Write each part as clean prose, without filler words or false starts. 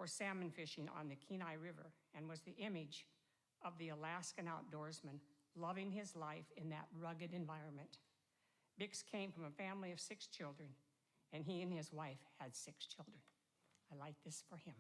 for salmon fishing on the Kenai River and was the image of the Alaskan outdoorsman loving his life in that rugged environment. Bix came from a family of 6 children, and he and his wife had 6 children. I like this for him.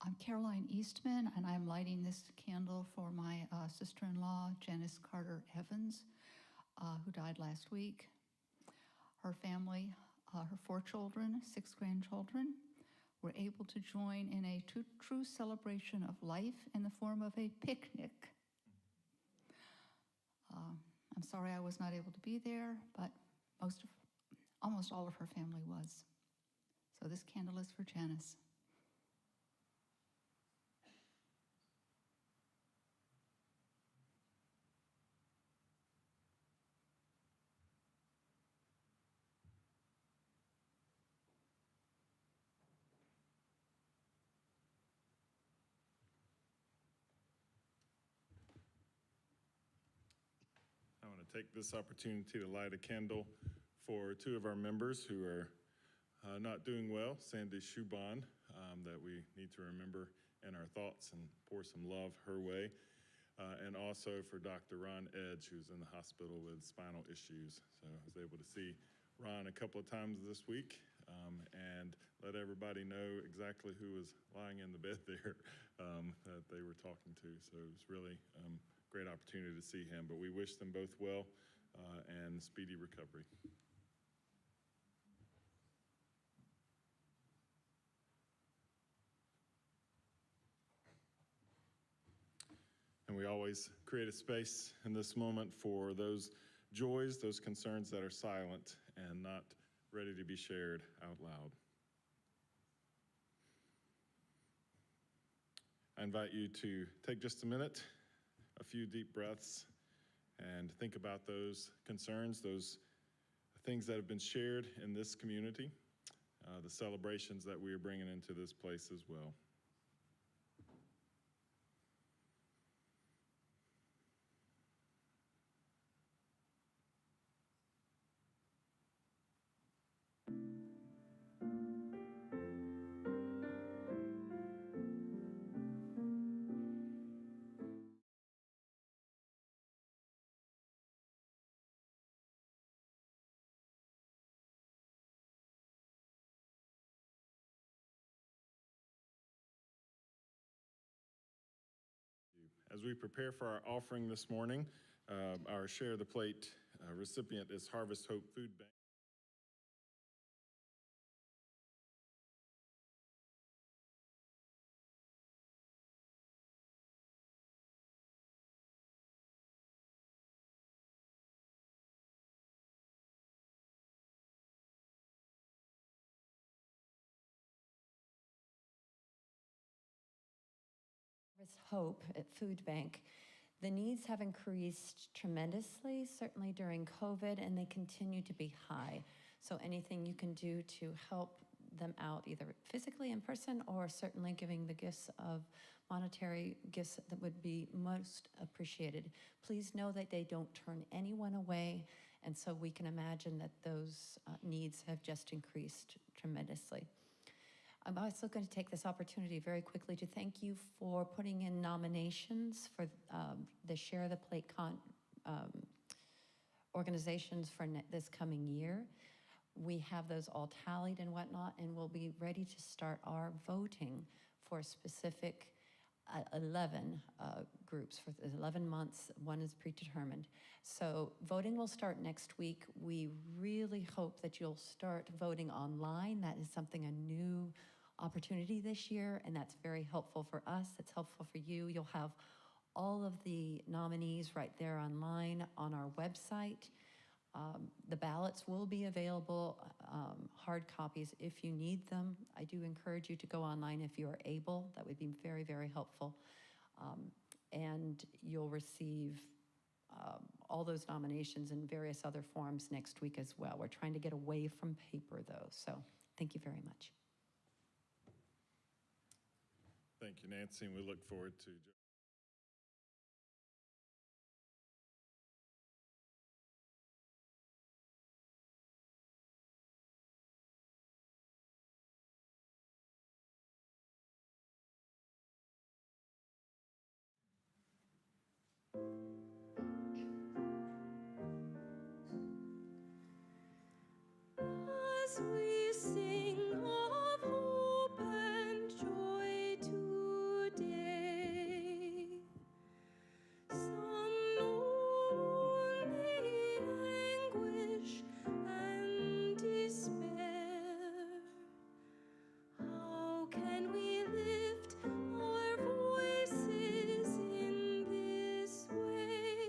I'm Caroline Eastman, and I'm lighting this candle for my sister-in-law, Janice Carter Evans, who died last week. Her family, her 4 children, 6 grandchildren, were able to join in a true celebration of life in the form of a picnic. I'm sorry I was not able to be there, but almost all of her family was. So this candle is for Janice. I want to take this opportunity to light a candle for 2 of our members who are not doing well, Sandy Shuban, that we need to remember in our thoughts and pour some love her way, and also for Dr. Ron Edge, who's in the hospital with spinal issues. So I was able to see Ron a couple of times this week and let everybody know exactly who was lying in the bed there that they were talking to. So it was really great opportunity to see him, but we wish them both well and speedy recovery. And we always create a space in this moment for those joys, those concerns that are silent and not ready to be shared out loud. I invite you to take just a minute, a few deep breaths, and think about those concerns, those things that have been shared in this community, the celebrations that we are bringing into this place as well. As we prepare for our offering this morning, our Share of the Plate recipient is Harvest Hope Food Bank. Harvest Hope at Food Bank. The needs have increased tremendously, certainly during COVID, and they continue to be high. So anything you can do to help them out, either physically in person or certainly giving the gifts of monetary gifts, that would be most appreciated. Please know that they don't turn anyone away, and so we can imagine that those needs have just increased tremendously. I'm also going to take this opportunity very quickly to thank you for putting in nominations for the Share the Plate organizations for this coming year. We have those all tallied and whatnot, and we'll be ready to start our voting for specific 11 groups for 11 months. One is predetermined. So voting will start next week. We really hope that you'll start voting online. That is something, a new opportunity this year, and that's very helpful for us. It's helpful for you. You'll have all of the nominees right there online on our website. The ballots will be available, hard copies if you need them. I do encourage you to go online if you are able. That would be very, very helpful. And you'll receive all those nominations in various other forms next week as well. We're trying to get away from paper, though, so thank you very much. Thank you, Nancy, and we look forward to. As we sing of hope and joy today, some know only anguish and despair. How can we lift our voices in this way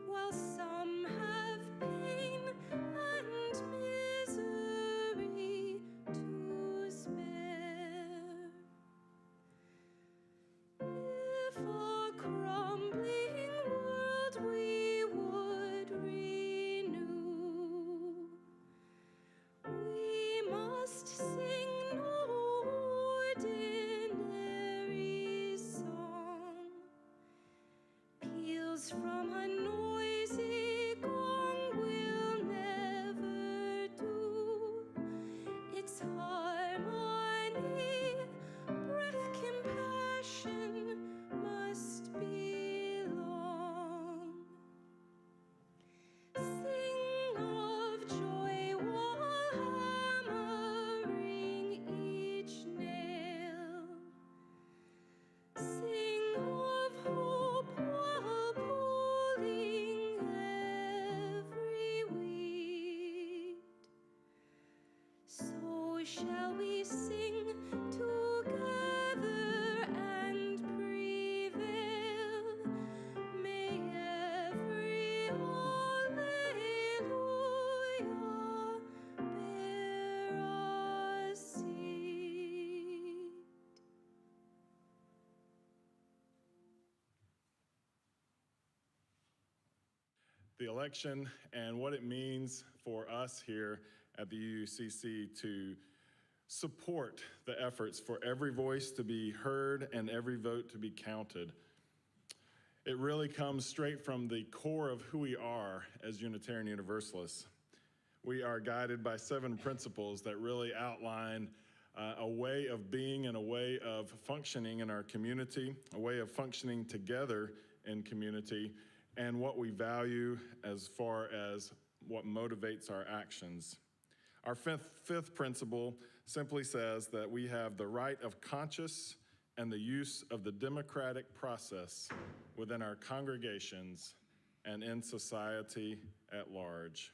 while some have pain and misery to spare? If a crumbling world we would renew, we must sing no ordinary song. Peals from a noisy gong will never do. Its harmony, breath, compassion must belong. Sing of joy while hammering each nail. Sing of hope while pulling every weed. So shall we sing together and prevail. May every Alleluia bear us seed. The election and what it means for us here at the UUCC to support the efforts for every voice to be heard and every vote to be counted. It really comes straight from the core of who we are as Unitarian Universalists. We are guided by 7 principles that really outline a way of being and a way of functioning in our community, a way of functioning together in community, and what we value as far as what motivates our actions. Our fifth principle simply says that we have the right of conscience and the use of the democratic process within our congregations and in society at large.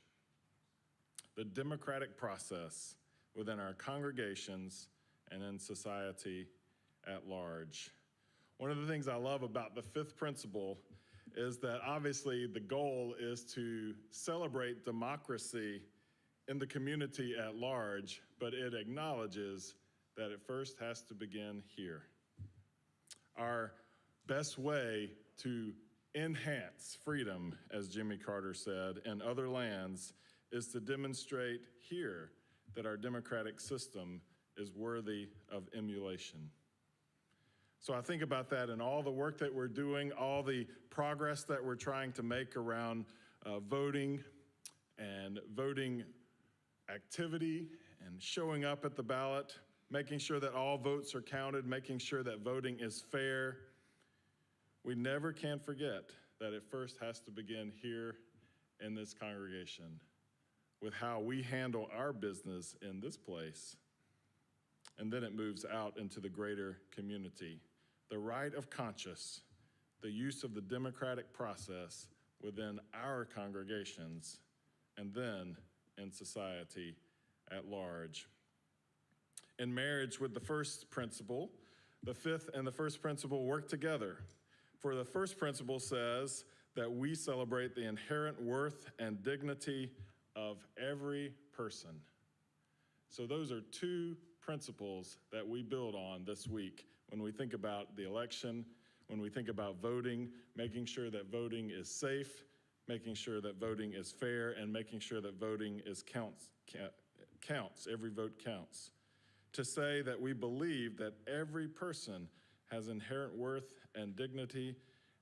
The democratic process within our congregations and in society at large. One of the things I love about the 5th principle is that obviously the goal is to celebrate democracy in the community at large, but it acknowledges that it first has to begin here. Our best way to enhance freedom, as Jimmy Carter said, in other lands is to demonstrate here that our democratic system is worthy of emulation. So I think about that and all the work that we're doing, all the progress that we're trying to make around voting and voting activity and showing up at the ballot, making sure that all votes are counted, making sure that voting is fair. We never can forget that it first has to begin here in this congregation with how we handle our business in this place. And then it moves out into the greater community. The right of conscience, the use of the democratic process within our congregations, and then in society at large. In marriage with the first principle, the 5th and the first principle work together. For the first principle says that we celebrate the inherent worth and dignity of every person. So those are 2 principles that we build on this week when we think about the election, when we think about voting, making sure that voting is safe, making sure that voting is fair, and making sure that voting is counts. Every vote counts. To say that we believe that every person has inherent worth and dignity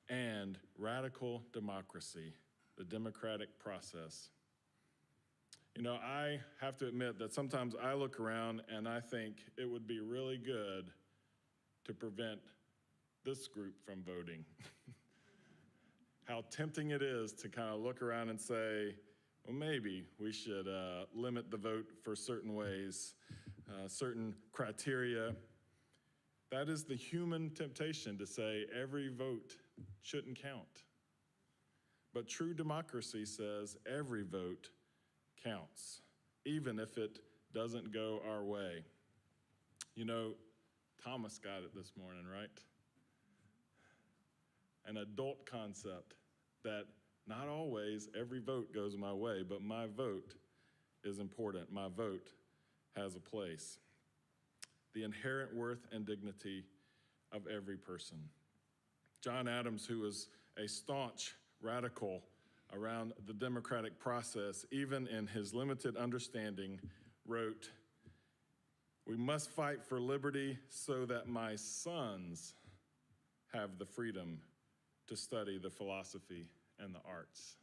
and radical democracy, the democratic process. You know, I have to admit that sometimes I look around and I think it would be really good to prevent this group from voting. How tempting it is to kind of look around and say, well, maybe we should limit the vote for certain ways, certain criteria. That is the human temptation to say every vote shouldn't count. But true democracy says every vote counts, even if it doesn't go our way. You know, Thomas got it this morning, right? An adult concept that not always every vote goes my way, but my vote is important. My vote has a place. The inherent worth and dignity of every person. John Adams, who was a staunch radical around the democratic process, even in his limited understanding, wrote, "We must fight for liberty so that my sons have the freedom to study the philosophy and the arts."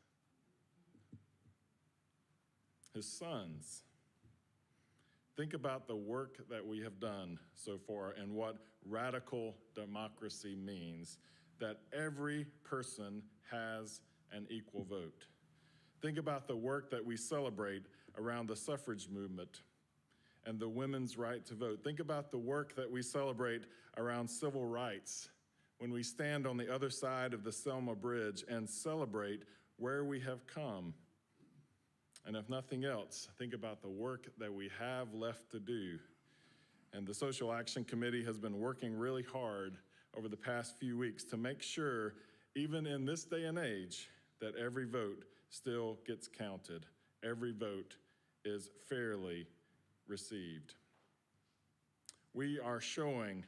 His sons. Think about the work that we have done so far and what radical democracy means, that every person has an equal vote. Think about the work that we celebrate around the suffrage movement and the women's right to vote. Think about the work that we celebrate around civil rights when we stand on the other side of the Selma Bridge and celebrate where we have come. And if nothing else, think about the work that we have left to do. And the Social Action Committee has been working really hard over the past few weeks to make sure, even in this day and age, that every vote still gets counted. Every vote is fairly received. We are showing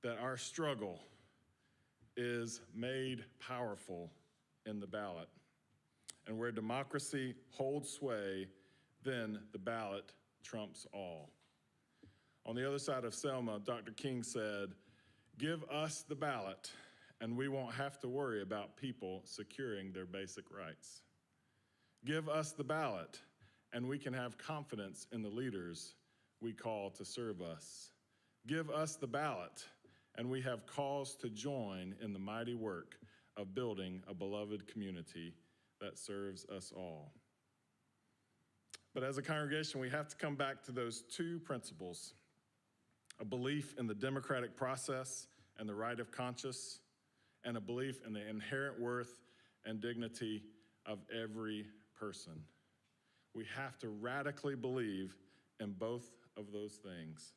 that our struggle is made powerful in the ballot. And where democracy holds sway, then the ballot trumps all. On the other side of Selma, Dr. King said, "Give us the ballot, and we won't have to worry about people securing their basic rights. Give us the ballot, and we can have confidence in the leaders we call to serve us. Give us the ballot, and we have cause to join in the mighty work of building a beloved community that serves us all." But as a congregation, we have to come back to those two principles: a belief in the democratic process and the right of conscience, and a belief in the inherent worth and dignity of every person. We have to radically believe in both of those things.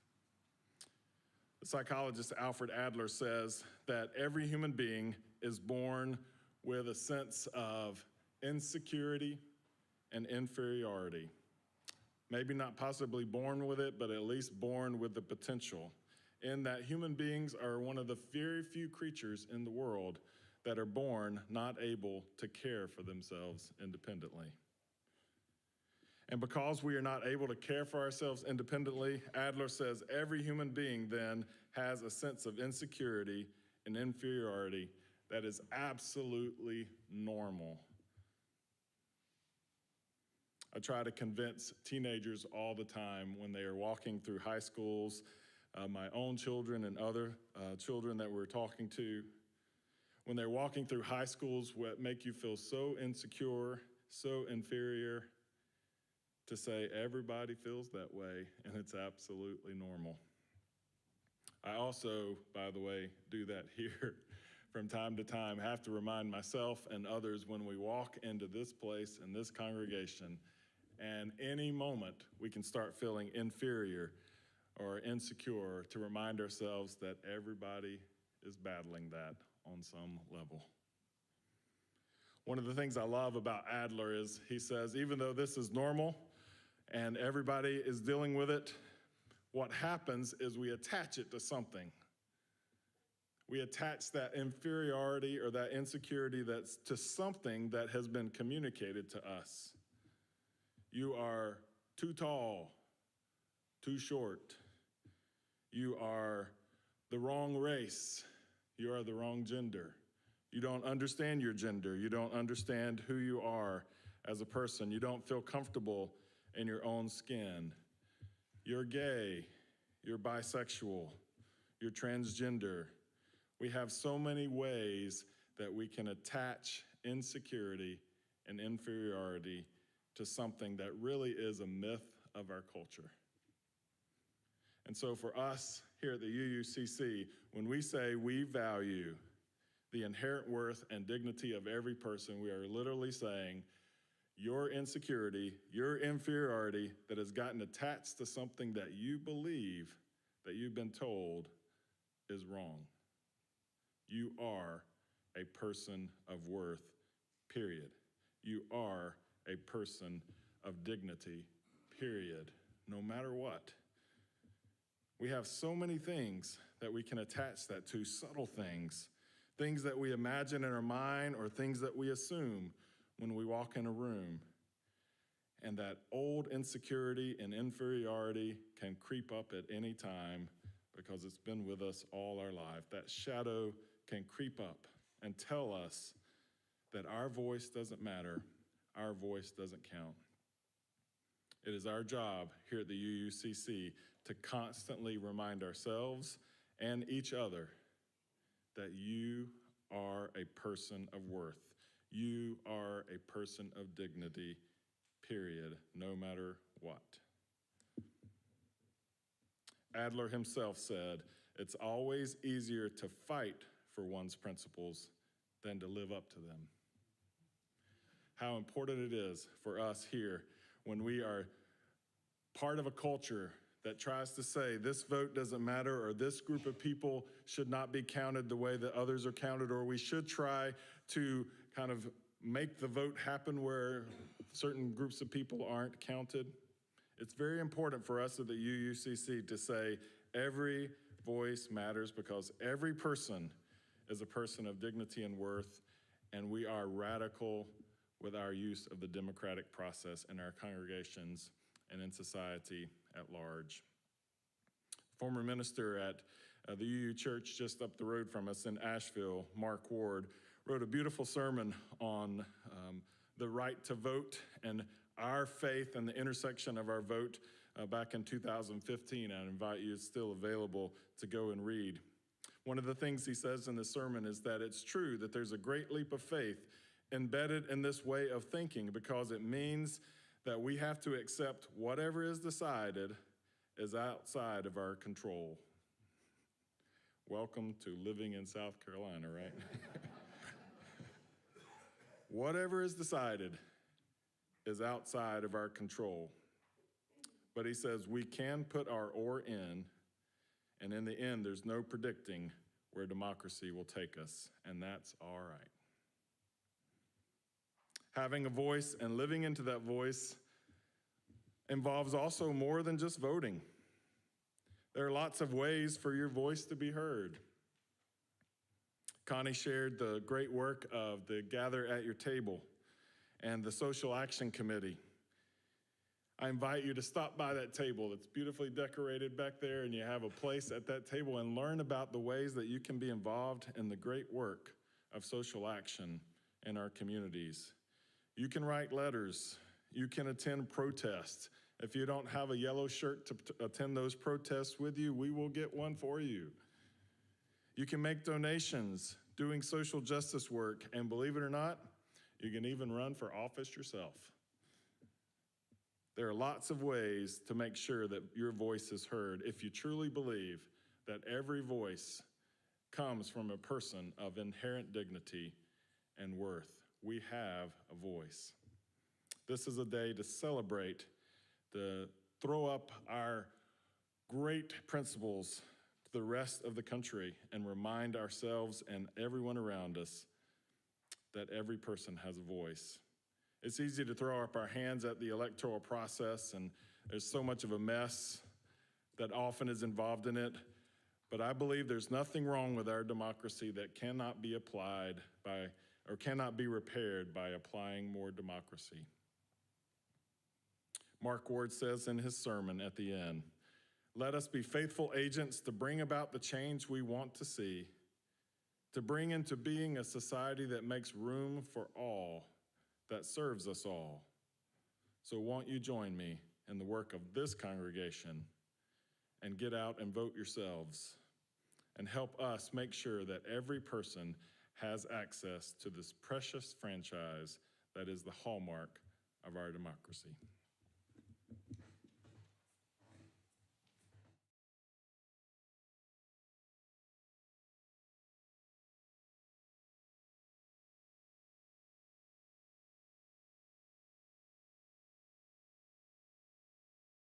The psychologist Alfred Adler says that every human being is born with a sense of insecurity and inferiority. Maybe not possibly born with it, but at least born with the potential, in that human beings are one of the very few creatures in the world that are born not able to care for themselves independently. And because we are not able to care for ourselves independently, Adler says every human being then has a sense of insecurity and inferiority that is absolutely normal. I try to convince teenagers all the time when they are walking through high schools, my own children and other children that we're talking to, when they're walking through high schools what make you feel so insecure, so inferior, to say everybody feels that way and it's absolutely normal. I also, by the way, do that here from time to time, have to remind myself and others when we walk into this place and this congregation, and any moment we can start feeling inferior or insecure, to remind ourselves that everybody is battling that on some level. One of the things I love about Adler is he says, even though this is normal and everybody is dealing with it, what happens is we attach it to something. We attach that inferiority or that insecurity that's to something that has been communicated to us. You are too tall, too short. You are the wrong race. You are the wrong gender. You don't understand your gender. You don't understand who you are as a person. You don't feel comfortable in your own skin. You're gay. You're bisexual. You're transgender. We have so many ways that we can attach insecurity and inferiority to something that really is a myth of our culture. And so for us here at the UUCC, when we say we value the inherent worth and dignity of every person, we are literally saying your insecurity, your inferiority that has gotten attached to something that you believe, that you've been told is wrong. You are a person of worth, period. You are a person of dignity, period, no matter what. We have so many things that we can attach that to, subtle things, things that we imagine in our mind or things that we assume when we walk in a room. And that old insecurity and inferiority can creep up at any time because it's been with us all our life. That shadow can creep up and tell us that our voice doesn't matter, our voice doesn't count. It is our job here at the UUCC to constantly remind ourselves and each other that you are a person of worth. You are a person of dignity, period, no matter what. Adler himself said, "It's always easier to fight for one's principles than to live up to them." How important it is for us here when we are part of a culture that tries to say this vote doesn't matter or this group of people should not be counted the way that others are counted, or we should try to kind of make the vote happen where certain groups of people aren't counted. It's very important for us at the UUCC to say every voice matters because every person is a person of dignity and worth, and we are radical with our use of the democratic process in our congregations and in society at large. Former minister at the UU Church just up the road from us in Asheville, Mark Ward, wrote a beautiful sermon on the right to vote and our faith and the intersection of our vote back in 2015. I invite you, it's still available to go and read. One of the things he says in the sermon is that it's true that there's a great leap of faith embedded in this way of thinking because it means that we have to accept whatever is decided is outside of our control. Welcome to living in South Carolina, right? Whatever is decided is outside of our control. But he says we can put our oar in, and in the end, there's no predicting where democracy will take us, and that's all right. Having a voice and living into that voice involves also more than just voting. There are lots of ways for your voice to be heard. Connie shared the great work of the Gather at Your Table and the Social Action Committee. I invite you to stop by that table. It's beautifully decorated back there, and you have a place at that table and learn about the ways that you can be involved in the great work of social action in our communities. You can write letters. You can attend protests. If you don't have a yellow shirt to attend those protests with you, we will get one for you. You can make donations doing social justice work, and believe it or not, you can even run for office yourself. There are lots of ways to make sure that your voice is heard if you truly believe that every voice comes from a person of inherent dignity and worth. We have a voice. This is a day to celebrate, to throw up our great principles to the rest of the country and remind ourselves and everyone around us that every person has a voice. It's easy to throw up our hands at the electoral process, and there's so much of a mess that often is involved in it. But I believe there's nothing wrong with our democracy that cannot be applied by, or cannot be repaired by applying more democracy. Mark Ward says in his sermon at the end, "Let us be faithful agents to bring about the change we want to see, to bring into being a society that makes room for all, that serves us all. So won't you join me in the work of this congregation and get out and vote yourselves and help us make sure that every person has access to this precious franchise that is the hallmark of our democracy."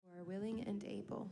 Who are willing and able.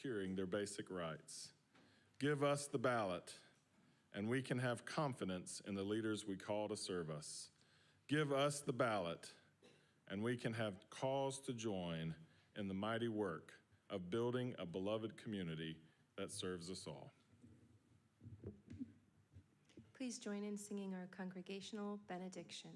Securing their basic rights. Give us the ballot, and we can have confidence in the leaders we call to serve us. Give us the ballot, and we can have cause to join in the mighty work of building a beloved community that serves us all. Please join in singing our congregational benediction.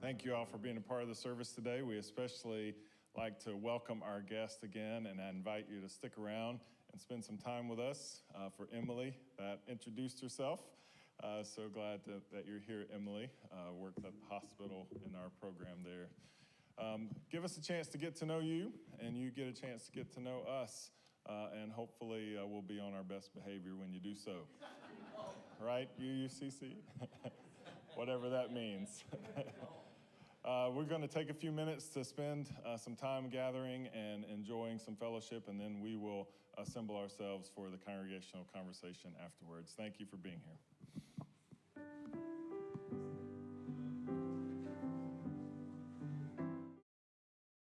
Thank you all for being a part of the service today. We especially like to welcome our guest again, and I invite you to stick around and spend some time with us. For Emily, that introduced herself. So glad that you're here, Emily. Worked at the hospital in our program there. give us a chance to get to know you, and you get a chance to get to know us, and hopefully we'll be on our best behavior when you do so. Right, UUCC? Whatever that means. We're going to take a few minutes to spend some time gathering and enjoying some fellowship, and then we will assemble ourselves for the congregational conversation afterwards. Thank you for being here.